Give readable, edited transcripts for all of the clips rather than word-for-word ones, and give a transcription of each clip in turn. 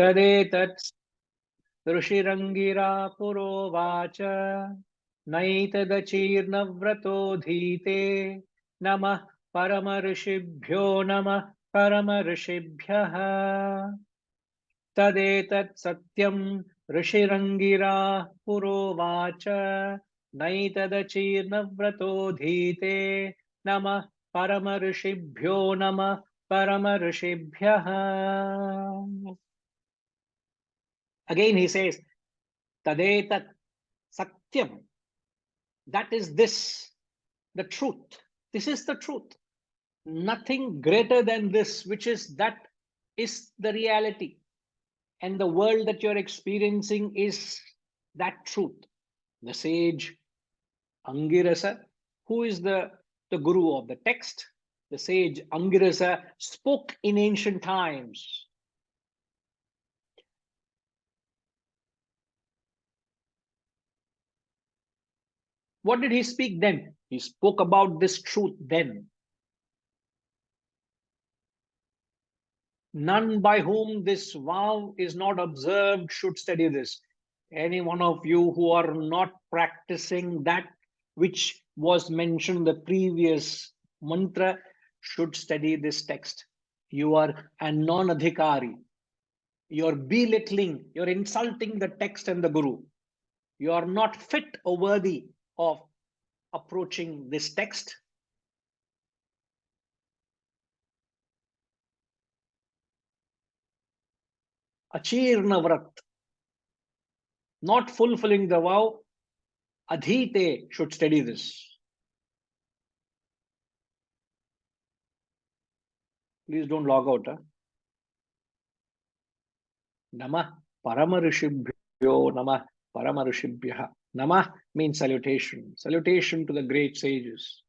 Tadetat Rushirangira Purovacha Naitadachirnavrato dhite Namah Paramarishibhyo Namah Paramarishibhyaha Tadetat Satyam Rishirangira Purovacha Naitadachirnavrato dhite Namah Paramarishibhyo Namah Paramarishibhyaha. Again he says, Tadetat Satyam. That is this, the truth. This is the truth. Nothing greater than this, which is that is the reality. And the world that you're experiencing is that truth. The sage Angirasa, who is the guru of the text, the sage Angirasa spoke in ancient times. What did he speak then? He spoke about this truth then. None by whom this vow is not observed should study this. Any one of you who are not practicing that which was mentioned in the previous mantra should study this text. You are a non-adhikari. You're belittling, you're insulting the text and the guru. You are not fit or worthy of approaching this text. Achirna vrat, not fulfilling the vow, adhite should study this. Please don't log out. Huh? Namah Paramarishibhyo Namah Paramarishibhyaha. Namah means salutation. Salutation to the great sages.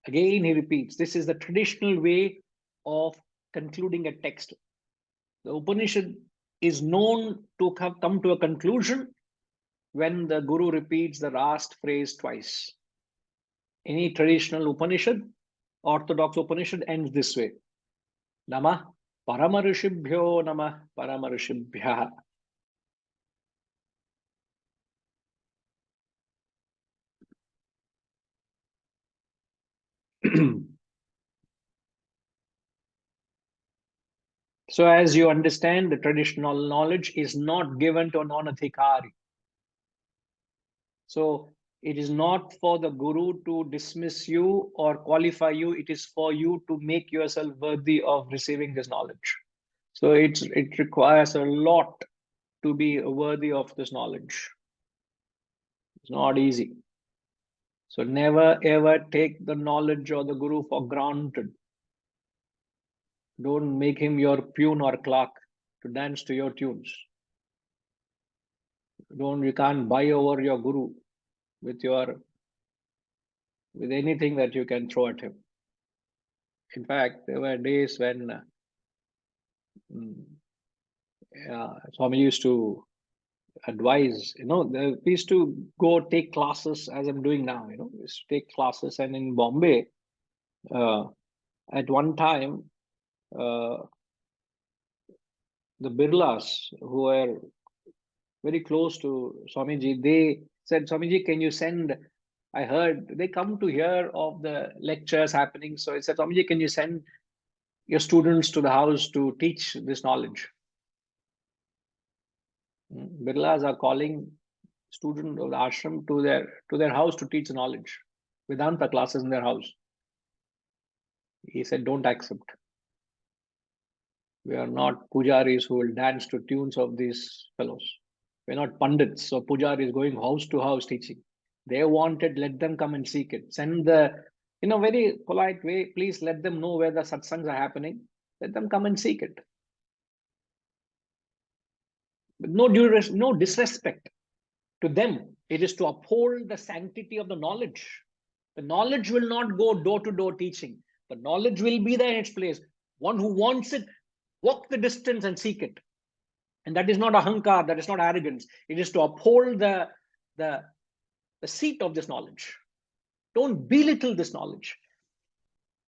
Again he repeats, this is the traditional way of concluding a text. The Upanishad is known to come to a conclusion when the Guru repeats the last phrase twice. Any traditional Upanishad, orthodox Upanishad ends this way. Namah Paramarishibhyo Namah Paramarishibhyaha. So as you understand, the traditional knowledge is not given to a non-adhikari. So it is not for the Guru to dismiss you or qualify you. It is for you to make yourself worthy of receiving this knowledge. So it requires a lot to be worthy of this knowledge. It's not easy. So never ever take the knowledge or the Guru for granted. Don't make him your peon or clerk to dance to your tunes. You can't buy over your Guru with anything that you can throw at him. In fact, there were days when Swami used to advise, we used to go take classes as I'm doing now, we used to take classes. And in Bombay, at one time, the Birlas, who were very close to Swamiji, they said, Swamiji, can you send, I heard they come to hear of the lectures happening. So I said, Swamiji, can you send your students to the house to teach this knowledge? Birlas are calling students of the ashram to their house to teach knowledge, Vedanta classes in their house. He said, don't accept. We are not pujaris who will dance to tunes of these fellows. We're not pandits or pujaris going house to house teaching. They want it, let them come and seek it. Send in a very polite way, please let them know where the satsangs are happening. Let them come and seek it. But no disrespect to them. It is to uphold the sanctity of the knowledge. The knowledge will not go door to door teaching. The knowledge will be there in its place. One who wants it, walk the distance and seek it. And that is not ahankar, that is not arrogance. It is to uphold the seat of this knowledge. Don't belittle this knowledge.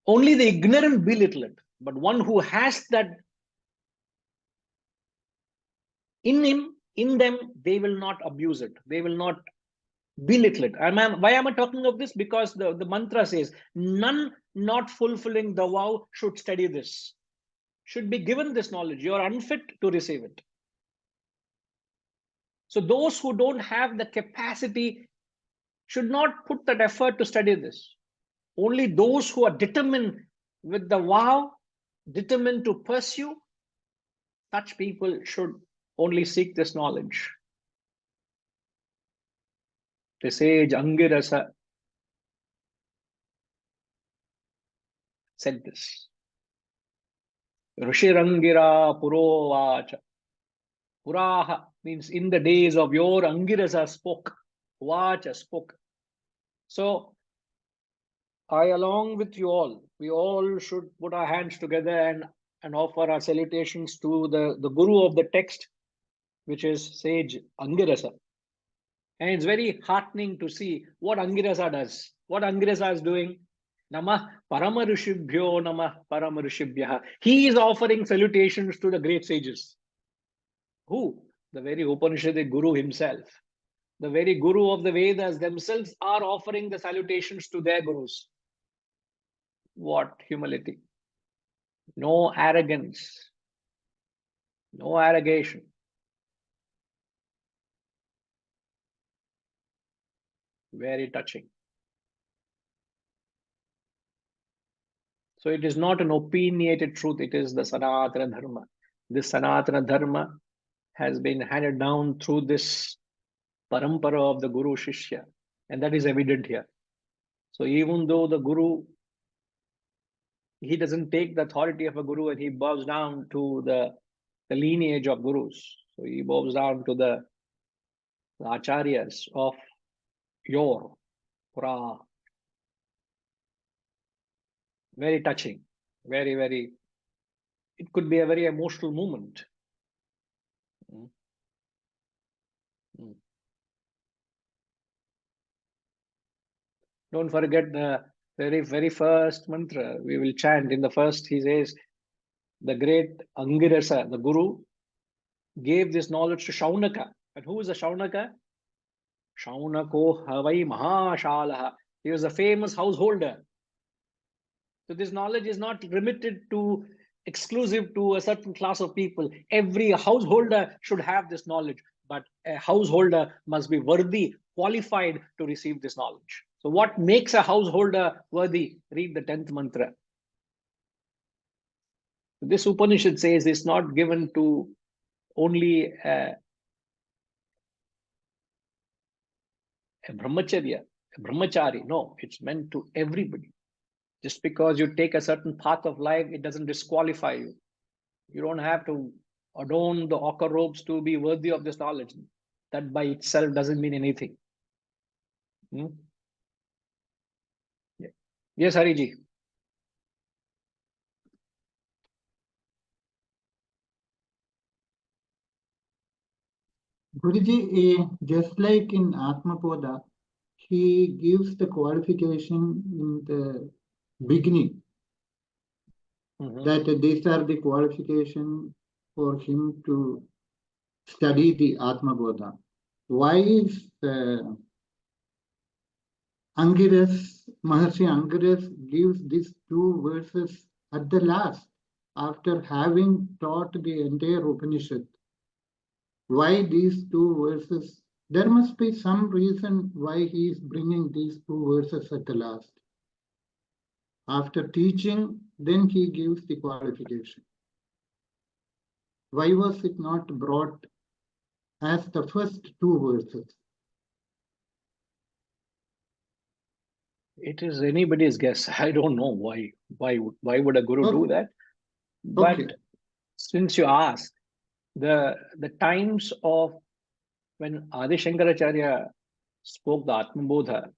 Only the ignorant belittle it. But one who has that in them, they will not abuse it. They will not belittle it. Why am I talking of this? Because the mantra says, none not fulfilling the vow should study this, should be given this knowledge. You are unfit to receive it. So those who don't have the capacity should not put that effort to study this. Only those who are determined with the vow, determined to pursue, such people should only seek this knowledge. The sage Angirasa said this. Rishirangira Purovacha. Puraha means in the days of yore, Angirasa spoke. Vacha spoke. So I, along with you all, we all should put our hands together and offer our salutations to the Guru of the text, which is Sage Angirasa. And it's very heartening to see what Angirasa does. What Angirasa is doing. Namah Paramarishibhyo Namah Paramarishibhyaha. He is offering salutations to the great sages. Who? The very Upanishadic Guru himself. The very Guru of the Vedas themselves are offering the salutations to their Gurus. What humility. No arrogance. No arrogation. Very touching. So it is not an opinionated truth, it is the Sanatana Dharma. This Sanatana Dharma has been handed down through this parampara of the Guru Shishya, and that is evident here. So even though the Guru, he doesn't take the authority of a Guru and he bows down to the lineage of Gurus. So he bows down to the Acharyas of yore, Pura. Very touching, very, very, it could be a very emotional moment. Don't forget the very, very first mantra we will chant. In the first, he says, the great Angirasa, the Guru, gave this knowledge to Shaunaka. And who is the Shaunaka? Shaunako Havai Mahashalaha. He was a famous householder. So this knowledge is not limited to, exclusive to a certain class of people. Every householder should have this knowledge, but a householder must be worthy, qualified to receive this knowledge. So what makes a householder worthy? Read the 10th mantra. This Upanishad says it's not given to only a brahmacharya, a brahmachari. No, it's meant to everybody. Just because you take a certain path of life, it doesn't disqualify you. You don't have to adorn the ochre robes to be worthy of this knowledge. That by itself doesn't mean anything. Yeah. Yes, Hariji. Guruji, just like in Atmapoda, he gives the qualification in the beginning that these are the qualification for him to study the Atmabodha. Why is Maharishi Angiras gives these two verses at the last after having taught the entire Upanishad? Why these two verses? There must be some reason why he is bringing these two verses at the last. After teaching, then he gives the qualification. Why was it not brought as the first two verses? It is anybody's guess. I don't know why. Why would a guru do that? But since you asked, the times of when Adi Shankaracharya spoke the Atmabodha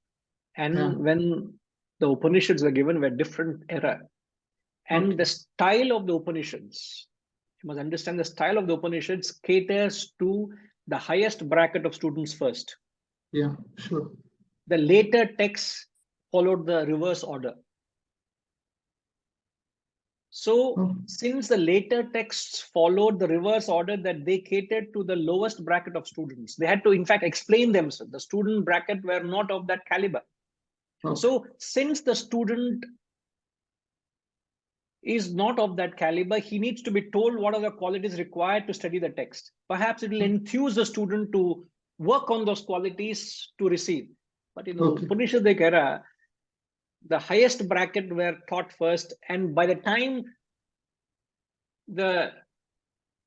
and when the Upanishads were given were different era. And the style of the Upanishads, you must understand, the style of the Upanishads caters to the highest bracket of students first. Yeah, sure. The later texts followed the reverse order. So, since the later texts followed the reverse order, that they catered to the lowest bracket of students, they had to, in fact, explain themselves. The student bracket were not of that caliber. So, since the student is not of that caliber, he needs to be told what are the qualities required to study the text. Perhaps it will enthuse the student to work on those qualities to receive. But in the Upanishadic era, the highest bracket were taught first, and by the time the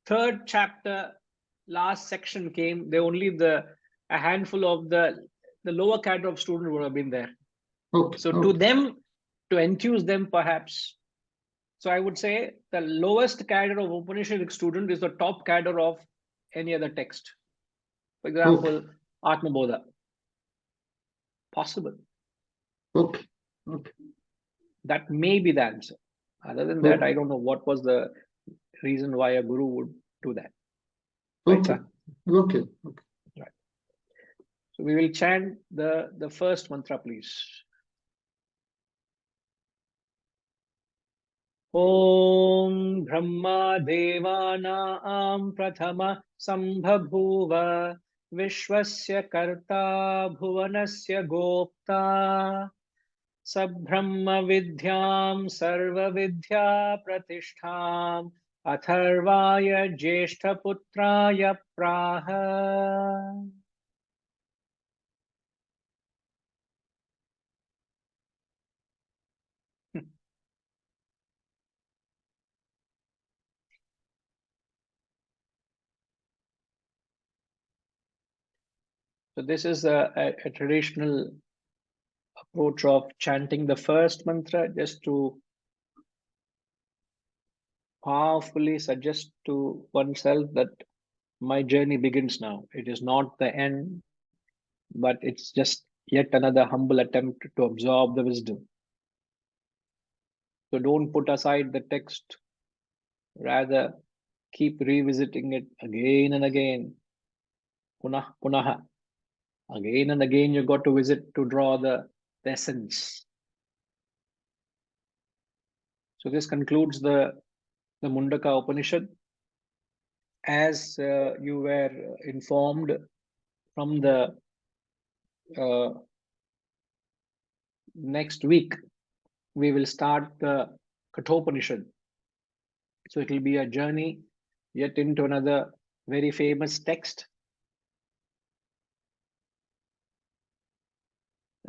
third chapter, last section came, they only a handful of the lower cadre of students would have been there. So to them, to enthuse them, perhaps. So I would say the lowest cadre of Upanishadic student is the top cadre of any other text. For example, Atma Bodha. Possible. That may be the answer. Other than that, I don't know what was the reason why a guru would do that. Right, sir? Okay. Right. So we will chant the first mantra, please. Om Brahma Devana Prathama Sambhabhuva Vishwasya Karta Bhuvanasya Gopta Sabrahma Vidyam Sarva Vidya Pratishtham Atharvaya Jeshta Putraya Praha. So this is a traditional approach of chanting the first mantra, just to powerfully suggest to oneself that my journey begins now. It is not the end, but it's just yet another humble attempt to absorb the wisdom. So don't put aside the text, rather keep revisiting it again and again. Punah, punaha. Again and again you got to visit to draw the essence. So this concludes the Mundaka Upanishad. As you were informed from the next week, we will start the Kathopanishad. So it will be a journey yet into another very famous text.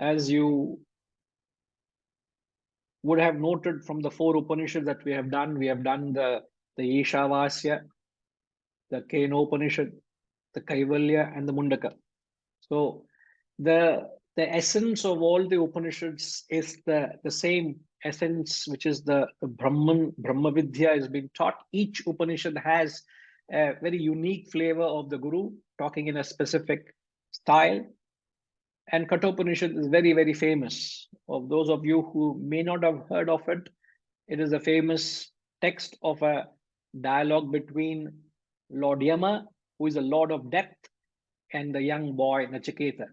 As you would have noted from the 4 Upanishads that we have done the Ishavasya, the Kenopanishad, the Kaivalya, and the Mundaka. So the essence of all the Upanishads is the same essence, which is the Brahma Vidya is being taught. Each Upanishad has a very unique flavor of the Guru, talking in a specific style. And Kathopanishad is very, very famous. Of those of you who may not have heard of it, it is a famous text of a dialogue between Lord Yama, who is a lord of death, and the young boy Nachiketa.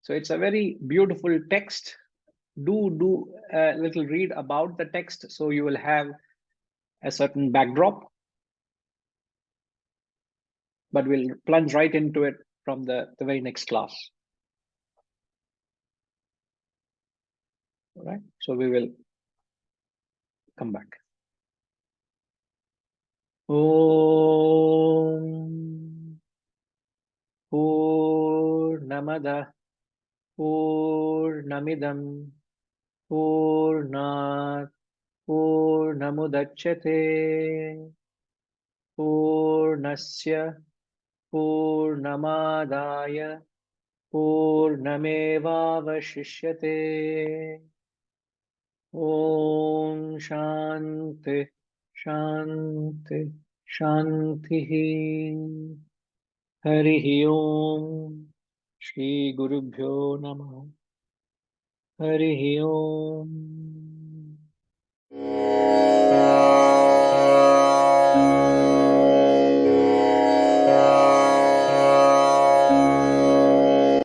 So it's a very beautiful text. Do a little read about the text, so you will have a certain backdrop. But we'll plunge right into it from the very next class. All right, so we will come back. Om Purnamada Purnamidam Purnat Purnamudachyate Purnasya Purnamadaya Purnamevavashishyate. Om Shanti Shanti Shanti. Harihi Om. Shri Gurubhyo Namah. Harihi Om.